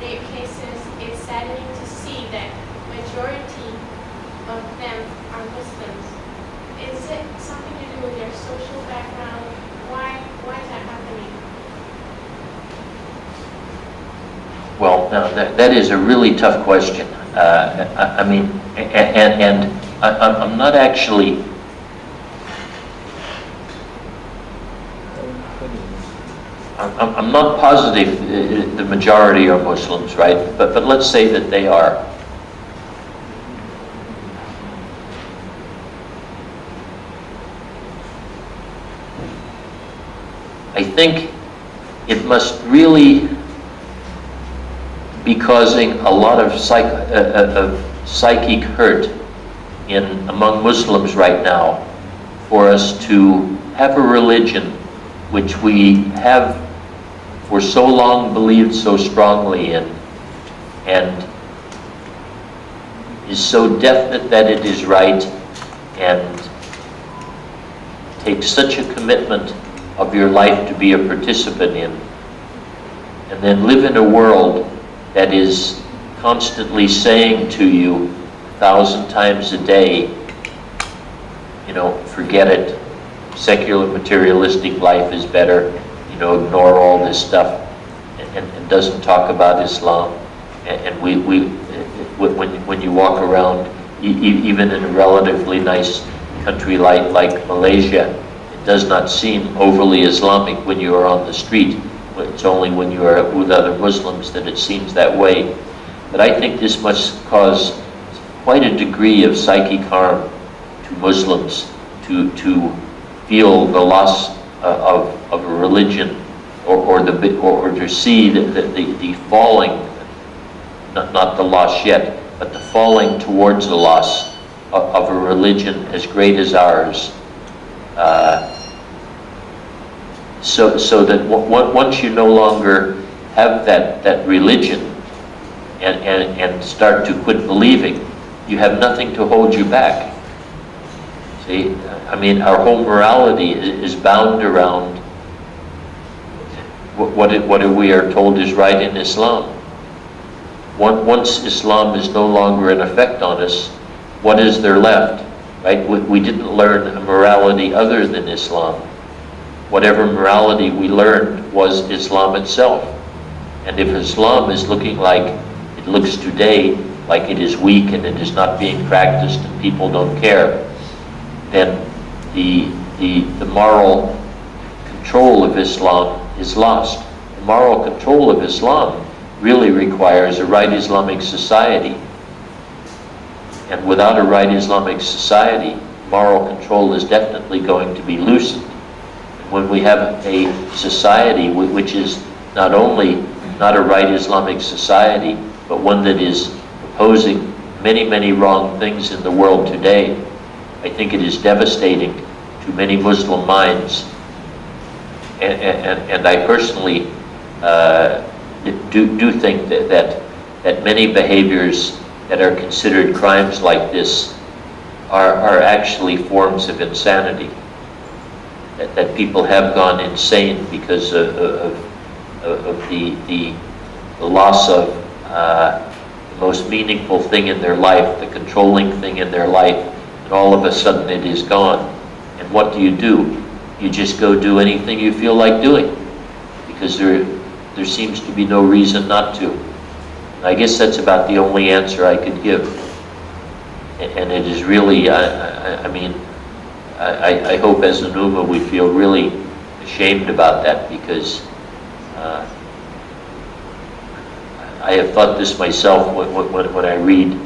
rape cases. It's saddening to see that majority of them are Muslims. Is it something to do with their social background? Why is that happening? Well, now that is a really tough question. I mean, and I'm not actually. I'm not positive the majority are Muslims, right? But let's say that they are. I think it must really be causing a lot of psychic hurt among Muslims right now for us to have a religion which we have for so long believed so strongly in, and is so definite that it is right, and takes such a commitment of your life to be a participant in, and then live in a world that is constantly saying to you 1,000 times a day, forget it, secular materialistic life is better, ignore all this stuff, and doesn't talk about Islam, And when you walk around, even in a relatively nice country like Malaysia, it does not seem overly Islamic when you are on the street. It's only when you are with other Muslims that it seems that way. But I think this must cause quite a degree of psychic harm to Muslims to feel the loss of a religion, or to see the falling, not the loss yet, but the falling towards the loss of a religion as great as ours. So that once you no longer have that religion and start to quit believing, you have nothing to hold you back. See, I mean, our whole morality is bound around what we are told is right in Islam. Once Islam is no longer in effect on us, what is there left? Right? We didn't learn a morality other than Islam. Whatever morality we learned was Islam itself. And if Islam is looking like it looks today, like it is weak and it is not being practiced and people don't care, then the moral control of Islam is lost. The moral control of Islam really requires a right Islamic society. And without a right Islamic society, moral control is definitely going to be loosened. When we have a society which is not only not a right Islamic society, but one that is proposing many, many wrong things in the world today, I think it is devastating to many Muslim minds. And I personally do think that many behaviors that are considered crimes like this are actually forms of insanity. That people have gone insane because of the loss of the most meaningful thing in their life, the controlling thing in their life, and all of a sudden it is gone. And what do? You just go do anything you feel like doing, because there seems to be no reason not to. I guess that's about the only answer I could give. And it is really, I mean, I hope as an Ummah we feel really ashamed about that, because I have thought this myself when I read,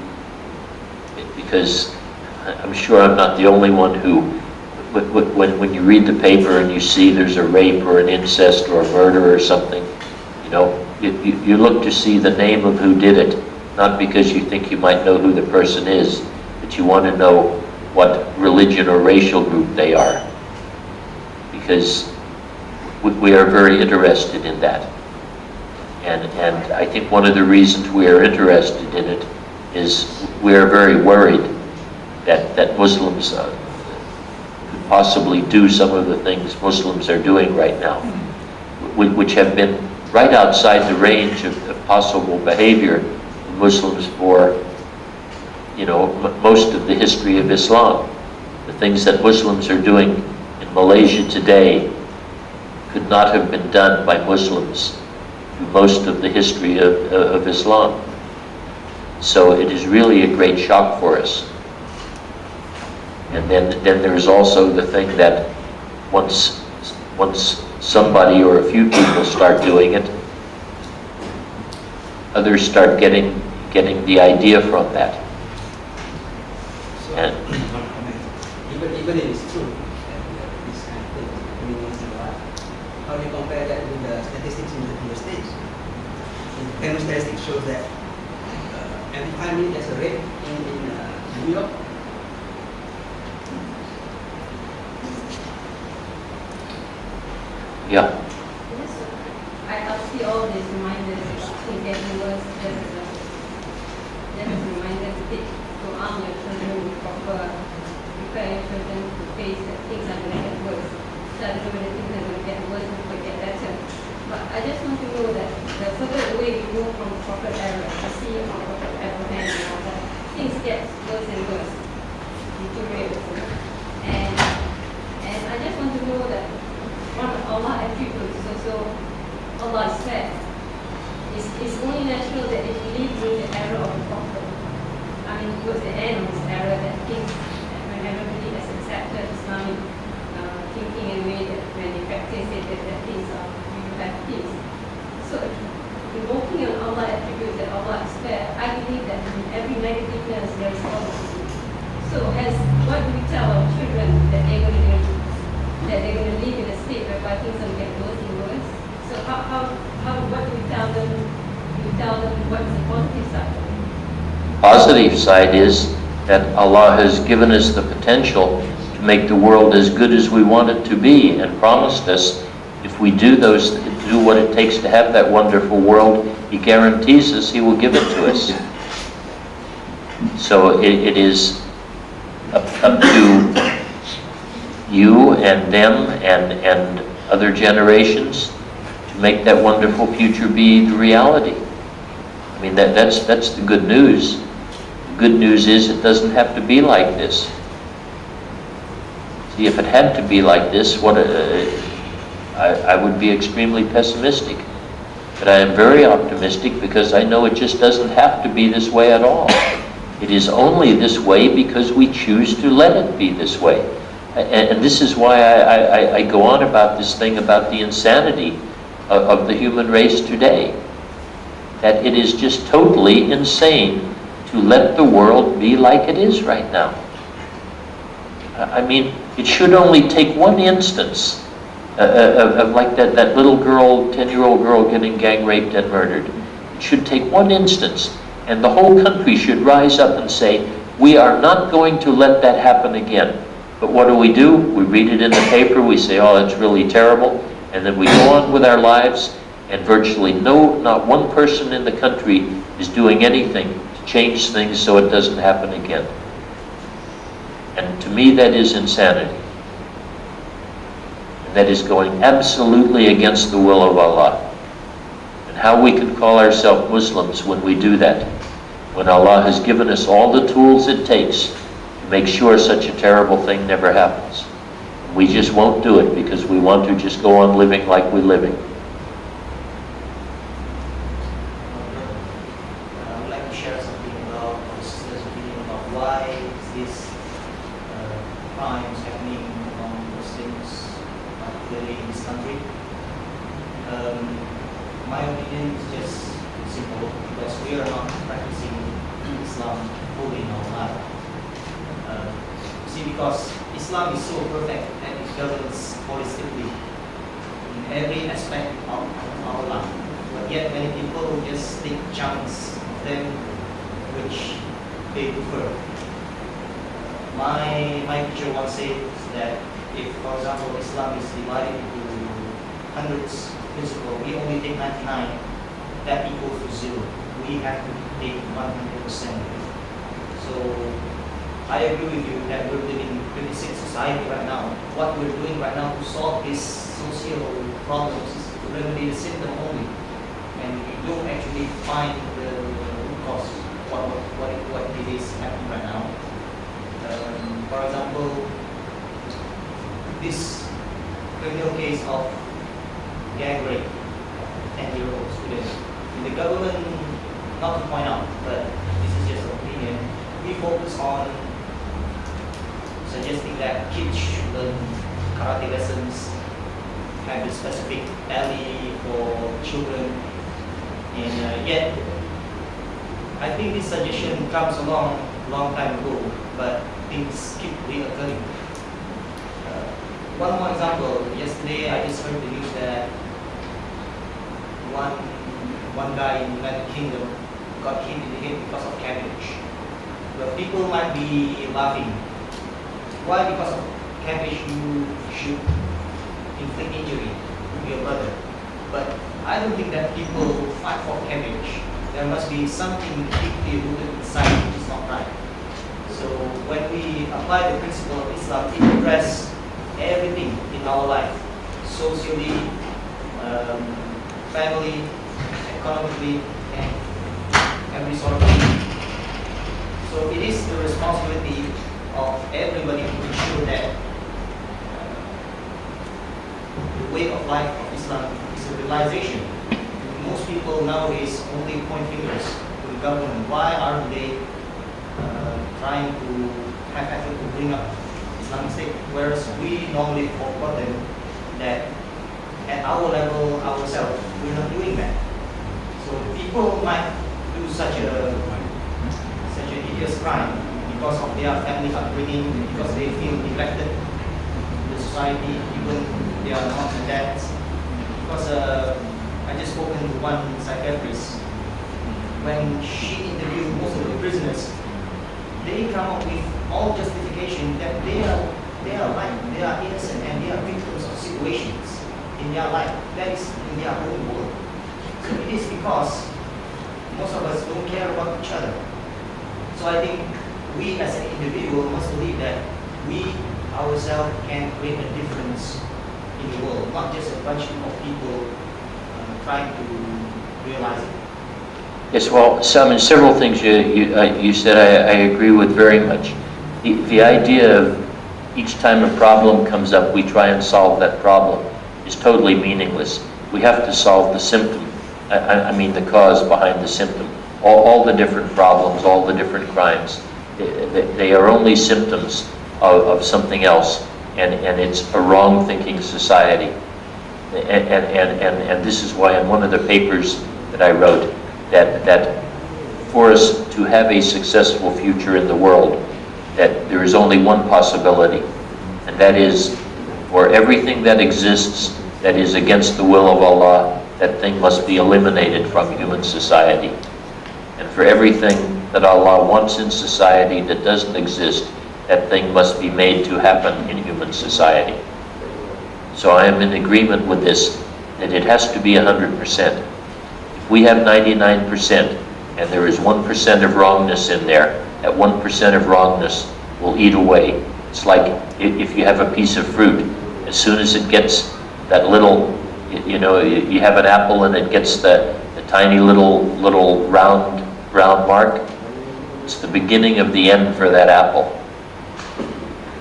because I'm sure I'm not the only one who, when you read the paper and you see there's a rape or an incest or a murder or something, you know, you look to see the name of who did it, not because you think you might know who the person is, but you want to know what religion or racial group they are, because we are very interested in that. And I think one of the reasons we are interested in it is we are very worried that Muslims could possibly do some of the things Muslims are doing right now, which have been right outside the range of possible behavior of Muslims for, you know, most of the history of Islam. The things that Muslims are doing in Malaysia today could not have been done by Muslims through most of the history of Islam. So it is really a great shock for us. And then there's also the thing that once somebody or a few people start doing it, others start getting the idea from that. So, And even if it's true that this kind of thing happening once in a while, how do you compare that with the statistics in the States? The famous statistics shows that every 5 minutes there's a rape in New York. yeah, I see all these reminders keep getting worse. There is reminders to arm your children with proper, prepare your children to face that things are going to get worse. So I don't know whether things are going to get worse or get better. But I just want to know that the further away we go from corporate era, I see on corporate era and all that, things get worse and worse, deteriorate. And I just want to know that one of Allah attributes is also Allah is fair. It's only natural that if He leaves towards the end of this era, that things, when everybody has accepted Islamic thinking and way that when they practice it, that things are, you have peace. So invoking on Allah attributes that Allah is fair, I believe that in every negativeness there is positivity. So what do we tell our children that they're going to live in a state whereby things will get worse and worse? So what do we tell them? Do we tell them what is the positive side? Positive side is that Allah has given us the potential to make the world as good as we want it to be, and promised us if we do what it takes to have that wonderful world, He guarantees us He will give it to us. So it is up to you and them and other generations to make that wonderful future be the reality. I mean, that's the good news. The good news is it doesn't have to be like this. See, if it had to be like this, I would be extremely pessimistic. But I am very optimistic because I know it just doesn't have to be this way at all. It is only this way because we choose to let it be this way. And this is why I go on about this thing about the insanity of the human race today. That it is just totally insane to let the world be like it is right now. I mean, it should only take one instance of like that little girl, 10-year-old girl getting gang raped and murdered. It should take one instance, and the whole country should rise up and say, we are not going to let that happen again. But what do? We read it in the paper, we say, oh, that's really terrible, and then we go on with our lives, and virtually not one person in the country is doing anything to change things so it doesn't happen again. And to me, that is insanity. And that is going absolutely against the will of Allah. And how we can call ourselves Muslims when we do that, when Allah has given us all the tools it takes to make sure such a terrible thing never happens. We just won't do it because we want to just go on living like we're living. I would like to share something about my sister's opinion about why these crimes happening among Muslims, particularly in this country. My opinion is just simple, because we are not practicing Islam fully in our life. See, because Islam is so perfect and it governs holistically in every aspect of our life. But yet many people just take chunks of them which they prefer. My teacher once said that if, for example, Islam is divided into hundreds principles, we only take 99, that equals to 0. We have to take 100%. So I agree with you that we're living in a pretty sick society right now. What we're doing right now to solve these social problems is to remedy the symptom only. And we don't actually find the root cause, what it is happening right now. For example, this criminal case of gang rape, 10-year-old student. And the government, not to point out, but this is just an opinion, we focus on suggesting that kids should learn karate lessons, have a specific alley for children, and yet I think this suggestion comes along long time ago, but things keep reoccurring. One more example, yesterday I just heard the news that one guy in the United Kingdom got hit in the head because of cabbage. But people might be laughing. Why? Because of cabbage you should inflict injury to your brother. But I don't think that people who fight for cabbage, there must be something deeply rooted inside which is not right. So when we apply the principle of Islam, it addresses everything in our life, socially, family, economically, and every sort of thing. So it is the responsibility of everybody to ensure that the way of life of Islam is a realization. Most people nowadays only point fingers to the government. Why aren't they have effort to bring up Islamic State, whereas we normally forgotten that at our level ourselves, we're not doing that. So people might do such an hideous crime because of their family upbringing, because they feel neglected in the society, even they are not dads. Because I just spoken to one psychiatrist. When she interviewed most of the prisoners, they come up with all justification that they are innocent and they are victims of situations in their life that is in their own world. So it is because most of us don't care about each other. So I think we as an individual must believe that we ourselves can create a difference in the world, not just a bunch of people trying to realize it. Yes, well, several things you said I agree with very much. The idea of each time a problem comes up, we try and solve that problem is totally meaningless. We have to solve the symptom. I mean the cause behind the symptom. All the different problems, all the different crimes, they are only symptoms of something else, and it's a wrong thinking society. And this is why in one of the papers that I wrote, that for us to have a successful future in the world, that there is only one possibility, and that is for everything that exists that is against the will of Allah, that thing must be eliminated from human society. And for everything that Allah wants in society that doesn't exist, that thing must be made to happen in human society. So I am in agreement with this, that it has to be 100%. If we have 99% and there is 1% of wrongness in there, that 1% of wrongness will eat away. It's like if you have a piece of fruit, as soon as it gets that little, you have an apple and it gets the tiny little round mark, it's the beginning of the end for that apple.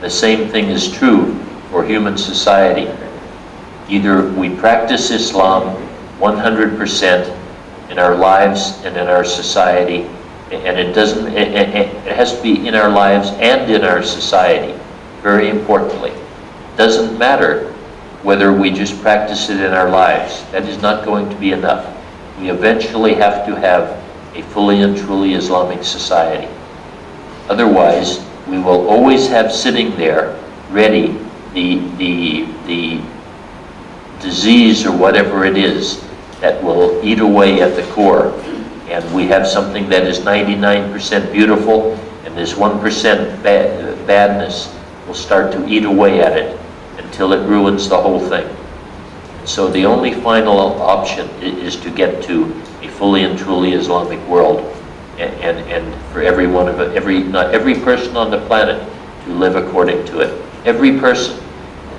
The same thing is true for human society. Either we practice Islam 100% in our lives and in our society, and it has to be in our lives and in our society, very importantly. It doesn't matter whether we just practice it in our lives. That is not going to be enough. We eventually have to have a fully and truly Islamic society. Otherwise, we will always have sitting there ready the disease or whatever it is that will eat away at the core. And we have something that is 99% beautiful, and this 1% badness will start to eat away at it until it ruins the whole thing. So the only final option is to get to a fully and truly Islamic world, and for not every person on the planet to live according to it. Every person.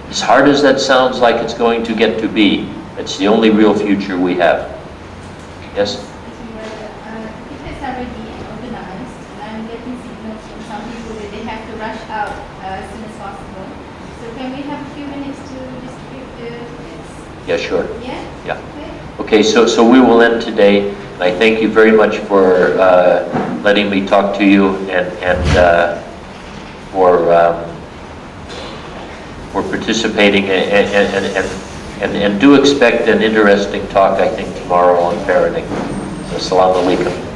As hard as that sounds like it's going to get to be, it's the only real future we have. Yes? If it's already organized, and I'm getting signals from some people that they have to rush out as soon as possible. So can we have a few minutes to distribute the tickets? Yeah, sure. Yeah? Yeah. Okay, so we will end today. I thank you very much for letting me talk to you and for participating and do expect an interesting talk, I think, tomorrow on parenting. Assalamu alaikum.